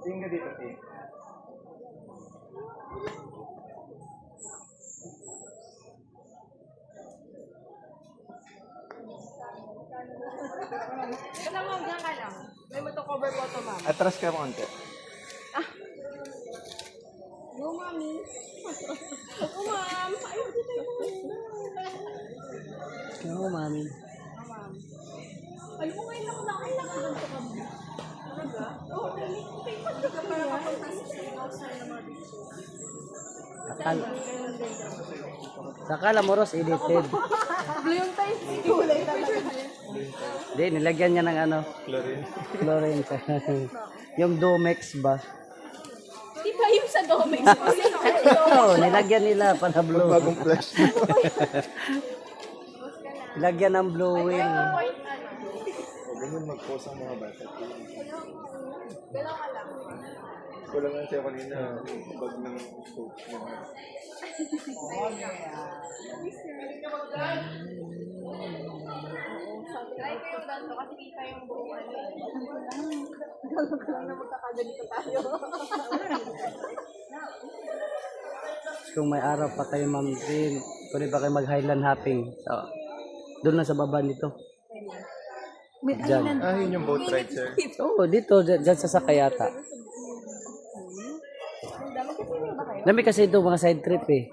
Tingnan dito, Tim. Basta ma'am, diyan ka lang. May cover photo, ma'am. Atras ka konti. Go, mami. Ako, ma'am. Ayaw, dito yung Oo, mami. ma'am. Alam mo, ngayon ako nakailangan ganito kami. Talaga? Oo, okay. Pagka ka para kapunta sa outside ng mga Akala. Sakala mo, Ros, edited. Blue yung tayo. Kulay talaga. Hindi, nilagyan niya ng ano, Chlorine. chlorine. Yung Domex ba? Di ba yung sa Domex? Oo, nilagyan nila para blue. Bagong flash. Nilagyan ng blue wing. Huwag ganun mag-post ang mga bata. Galaw ka lang. Kulang lang siya kanina. Bag ng coach mo. Try ko yung ganito kasi kita yung buong ano eh. Galaw ka lang na magkakaganito tayo. Kung may araw pa kayo, Ma'am Jean, pwede ba kayo mag-highland hopping? So, doon na sa baba nito. Diyan. Ah, yun yung boat ride, sir. Oo, dito, dyan sa Sakayata. Dami kasi ito, mga side trip eh.